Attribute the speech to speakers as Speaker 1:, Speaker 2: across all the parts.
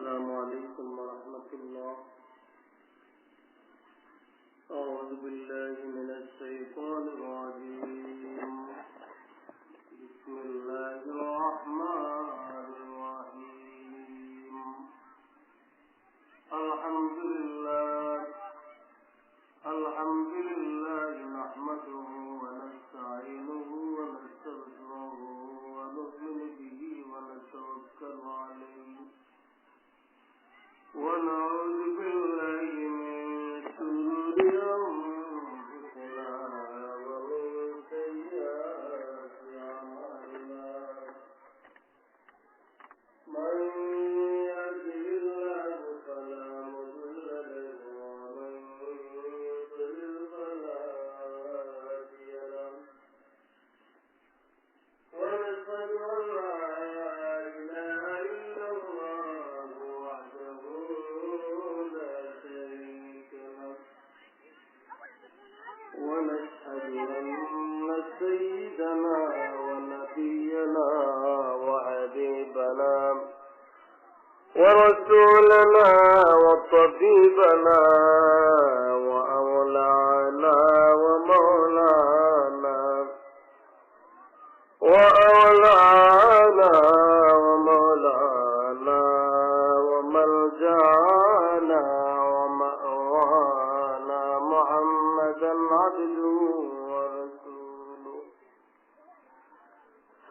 Speaker 1: السلام عليكم ورحمة الله. أعوذ بالله من الشيطان الرجيم. بسم الله الرحمن الرحيم. الحمد لله نحمده ونستعينه ونستغفره ونؤمن به ونتوكل عليه ونعوذ بالله من شرور أنفسنا ومن سيئات أعمالنا. من يهده الله فلا مضل له ومن يضلل فلا هادي له. ونشهد أن لا إله إلا الله وحده لا شريك له. ونشهد أن سيدنا ونبينا وحبيبنا ورسولنا وطبيبنا وأولانا ومولانا وملجأنا ومأوانا محمدا عبده ورسوله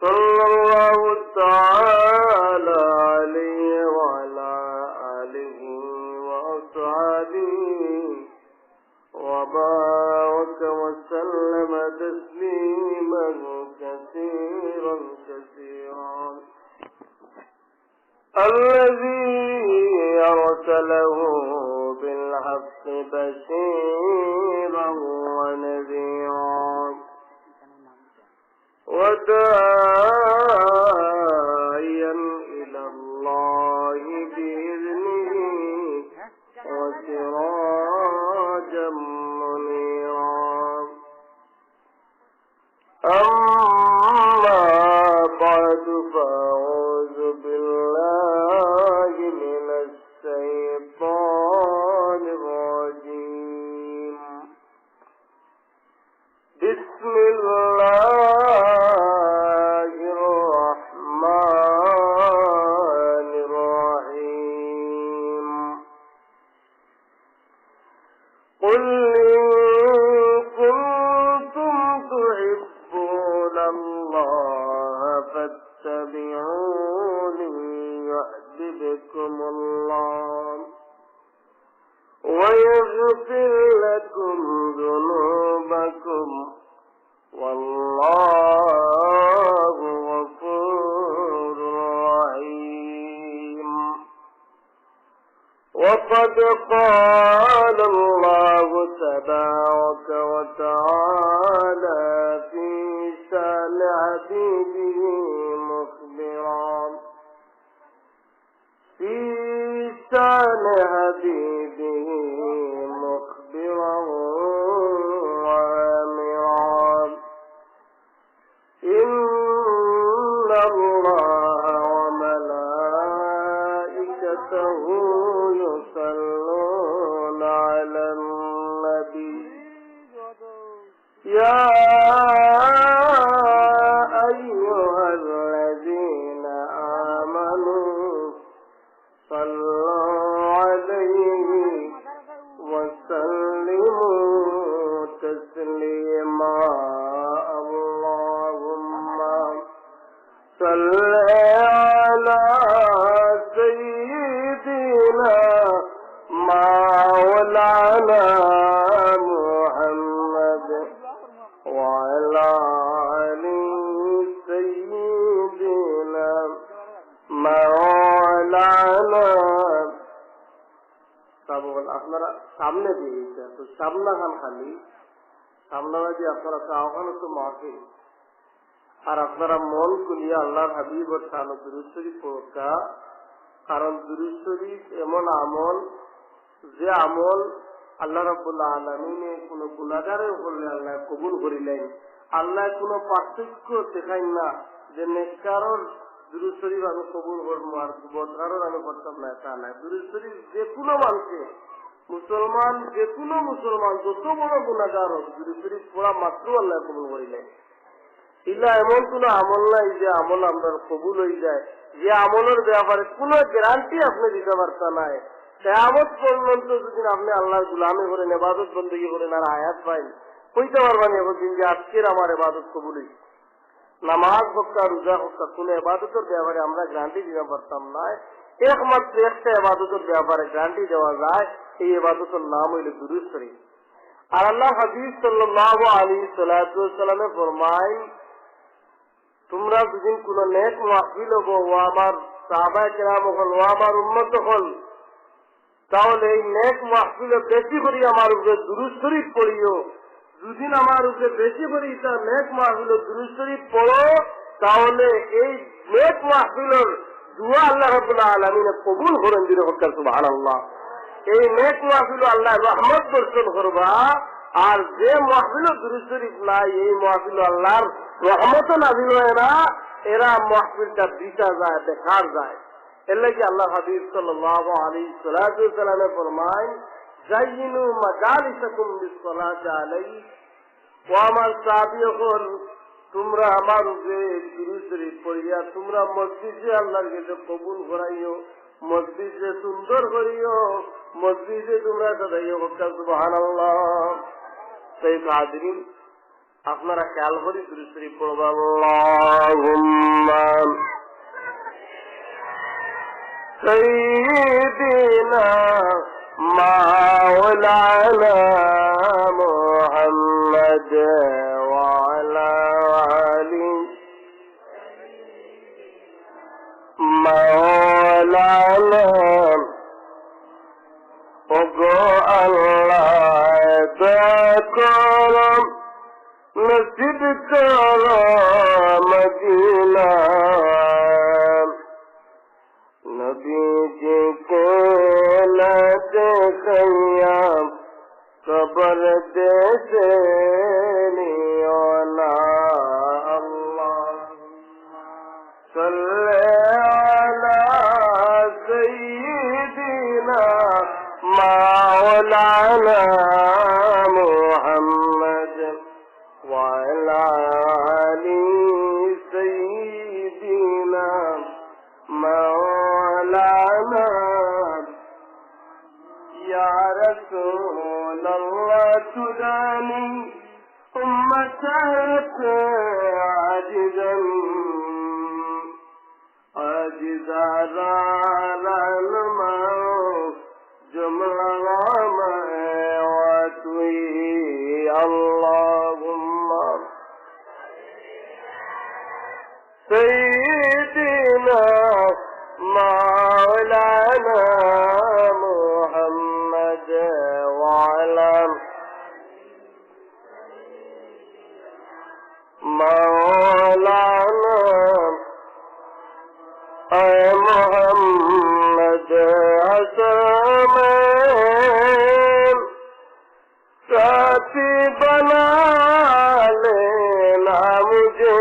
Speaker 1: صلى الله تعالى عليه وعلى آله وأصحابه وبارك وسلم تسليما كثيرا كثيرا. الذي أرسله بالحق بشيرا ونذيرا وداعيا إلى الله بإذنه وسراجا منيرا. أما بعد فأعوذ بالله من الشيطان الرجيم. بسم الله الرحمن الرحيم. قل إن كنتم تحبون الله فاتبعوني يحببكم الله ويغفر لكم ذنوبكم والله غفور رحيم. وقد قال الله تبارك وتعالى في شأن حبيبه مخبرا وآمرا. إن الله وملائكته يصلون على النبي يا أيها الذين آمنوا صلوا عليه وسلموا تسليما. اللهم صل على سيدنا مولانا محمد وعلى آل سيدنا مولانا. আপনারা সামনে দিয়েছে তো সামনাখান খালি সামনারা যে আপনারা ওখানে তো মাহফিল আর আপনারা মন খুলিয়ে আল্লাহর হাবিব ও শান দুরূদ শরীফ পড়া। কারণ দুরূদ শরীফ এমন আমল যে আমল আল্লাহ রাব্বুল আলামিনে কোনো গুনাহগারের উপরে আল্লাহ কবুল করিলেন। আল্লাহ কোনো পার্থক্য দেখাইন না যে নেককারর দুরূদ শরীফ আমি কবুল করবো আর বদকারও আমি করতাম না, তা নাই। দুরূদ শরীফ যে কোনো মানুষে, মুসলমান যে কোনো মুসলমান যত বড় গুনাহগার হোক, দুরূদ শরীফ পড়া মাত্র আল্লাহ কবুল করিলেন। ইল্লা এমন কোন আমল নাই যে আমল আপনার কবুল হয়ে যায়, যে আমলের ব্যাপারে কোন গ্যারান্টি আপনি দিতে পারতেন নাই। কিয়ামত পর্যন্ত যদি আপনি আল্লাহর গোলামি করেন, ইবাদত বন্দেগী করেন আর আয়াত পাইন, কইতে পারবেন একদিন যে আজকের আমার ইবাদত কবুল হয়েছে। নামাজ হক্কা, রোজা হক্কা, কোন ইবাদতের ব্যাপারে আমরা গ্যারান্টি দিতে পারতাম না। একমাত্র একটা ইবাদতের ব্যাপারে গ্যারান্টি দেওয়া যায়, এই ইবাদতের নাম হইল দুরূদ শরীফ। আর আল্লাহ হাবিব সাল্লাল্লাহু আলাইহি সাল্লামে ফরমায়, তোমরা যদি কোন নেক মাহফিল হবো, ও আমার সাহাবায়ে কেরাম হল, ও আমার উম্মত হল, তাহলে এই নেক মাহফিলে বেশি করে আমার উপরে দুরূদ শরীফ পড়িও। যদি আমার উপরে বেশি করে তা নেক মাহফিলে দুরূদ শরীফ পড়ো, তাহলে এই নেক মাহফিলের দুয়া আল্লাহ রাব্বুল আলামিন কবুল করেন দিলে হক সুবহানাল্লাহ। এই নেক মাহফিল আল্লাহ রহমত বর্ষণ করবা, আর যে মাহফিলে দুরূদ শরীফ নাই, এই মাহফিল আল্লাহর রহমত নাযিল হয় না, এরা মাহফিলটা দিতা যায়, বেকার যায়। এর লাগি আল্লাহ হাবিব সাল্লাল্লাহু আলাইহি সাল্লামে ফরমায়, জাইয়িনু মাজালিসাকুম বিসসালাতি আলাইহি। ও আমার সাহাবীগণ, তোমরা আমার উপরে দুরূদ শরীফ পড়িয়া তোমরা মসজিদে আল্লাহর কাছে কবুল করাইও, মসজিদে সুন্দর করিও, মসজিদে তোমরা সাজাইও। সুবহানাল্লাহ। সেই হাজিরিন, আপনারা খেয়াল করি দুরূদ শরীফ পড়বা। আল্লাহুম্মা সাইয়্যিদিনা মাওলানা মুহাম্মদ ওয়া আলা আলি মাওলানা। ওগো আল্লাহ দয়া নসিব করো মদিনা, নবীজি কে না দেখিয়া কবর দেশে নিও না। আল্লাহুম্মা সাল্লি আলা সাইয়্যিদিনা মাওলানা মুহাম্মদ ওয়া আলা আলি সাইয়্যিদিনা মাওলানা। ইয়া রাসূলাল্লাহ তুরানি উম্মাতাক আজিজান আজিজারাল মাও জুমলা মাওয়াতুই। আল্লাহুম্মা সাইয়্যিদিনা মাওলানা মুহাম্মদ ওয়া আলা মাওলানা। এ মুহাম্মদ আসমান साथी बना लेना मुझे,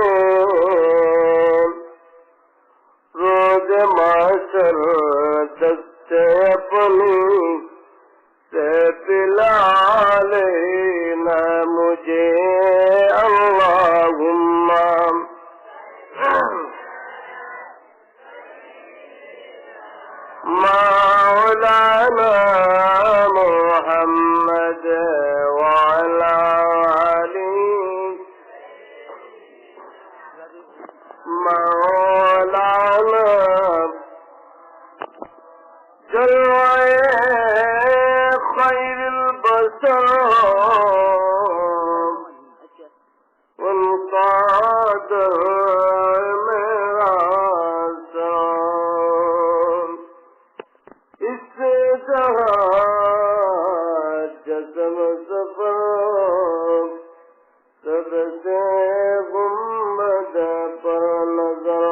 Speaker 1: रोज माशर दस्ते अपनी से पिला लेना मुझे। अल्लाहुम्मा मौलाना मुहम्मद वाला अली मौलाना। जलवाए खैरुल बशर उनका दर मेरा सलाम। इससे जहाँ जस्म सफर सबसे गुम्बद पर नजर।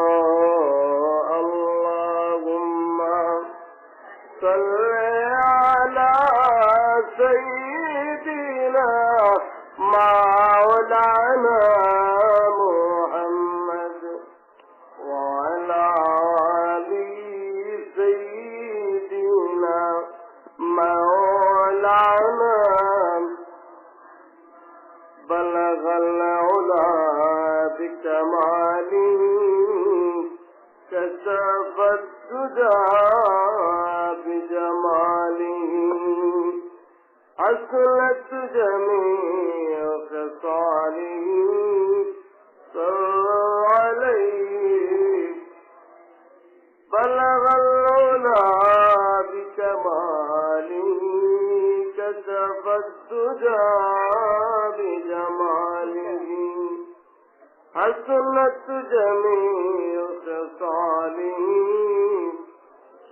Speaker 1: अल्लाहुम्मा सल्ली अला सय्यिदिना मौलाना मुहम्मद بكماله كشف الدجى بجماله أصلت جميع خصاله صلى عليه بلغ العلا بكماله كشف الدجى بجماله حسنت جميع خصاله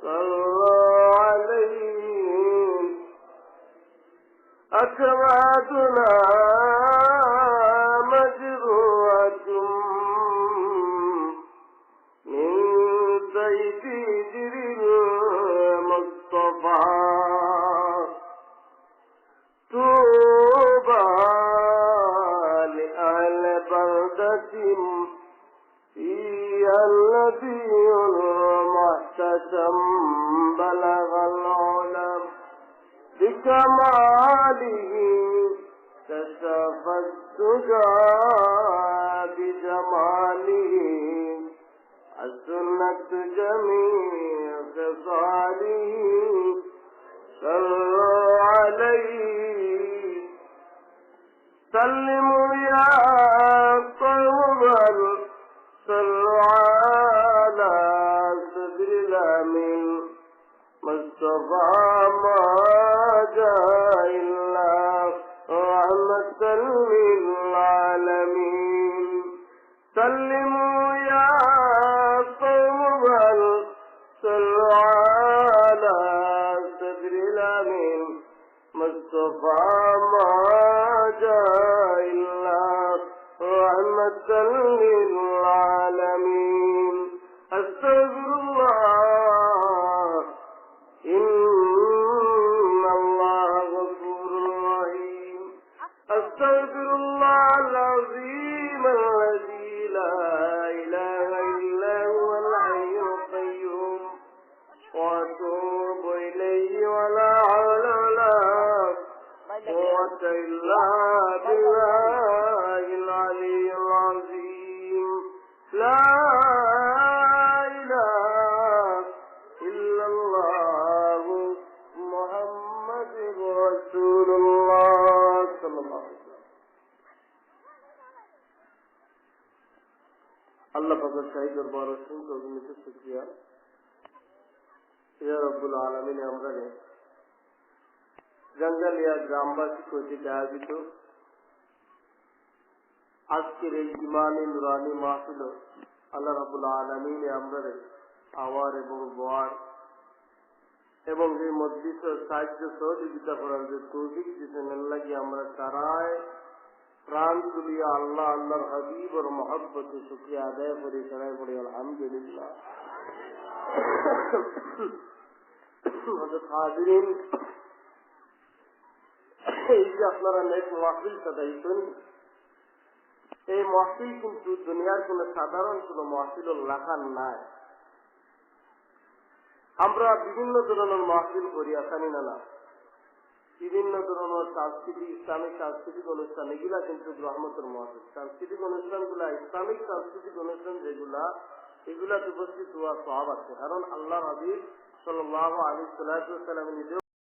Speaker 1: صلى عليه أكرادنا مجروعة من سيد المصطفى توبى لأهل بلدة فيها النبي المحتشم بلغ العلم بكماله كشف الدجى بجماله حسنت جميع خصاله صلوا عليه سلموا يا قوما صلوا على صدر الأمين مصطفى ما جاء إلا رحمة للعالمين سلموا يا قوما صلوا على صدر الأمين مصطفى ما جاء إلا رحمة للعالمين أستغفر الله إن الله غفور رحيم أستغفر الله العظيم الذي لا إله إلا هو الحي القيوم وأتوب إليه ولا حول ولا قوة إلا بالله العلي العظيم لا إله إلا الله محمد رسول الله صلى الله عليه وسلم আল্লাহ পাকের শাহী দরবার অসংখ্য অগণিত শুকরিয়া ইয়া রব্বুল আলামিন আমরা জঙ্গলিয়া গ্রামবাসী কর্তৃক আয়োজিত আজকের এই ইমানি নুরানি মাহফিল আল্লাহ রাব্বুল আলামিন আমরা আওয়ার এবং বোয়ার এবং এই মজলিসের সাহায্য সহযোগিতা করার যে তৌফিক দিয়েছেন আল্লাহকে আমরা তারায় প্রাণ তুলিয়া আল্লাহ আল্লাহর হাবিব और मोहब्बत শুকরিয়া আদায় করি সরাই পড়ি আলহামদুলিল্লাহ হযরত হাজিরিন এই যে আপনারা নেক মাহফিল সাজাইছেন এই মাহফিল কিন্তু দুনিয়ার কোন সাধারণ কোন মাহফিল লাগান নাই আমরা বিভিন্ন ধরনের মাহফিল করি আসানি না বিভিন্ন ধরনের সাংস্কৃতিক ইসলামিক সাংস্কৃতিক অনুষ্ঠান এগুলা কিন্তু রহমতের মাহফিল সাংস্কৃতিক অনুষ্ঠানগুলা ইসলামিক সাংস্কৃতিক অনুষ্ঠান যেগুলা এগুলা উপস্থিত হওয়ার সওয়াব আছে কারণ আল্লাহর হাবিব সাল্লাল্লাহু আলাইহি ওয়াসাল্লাম নিজে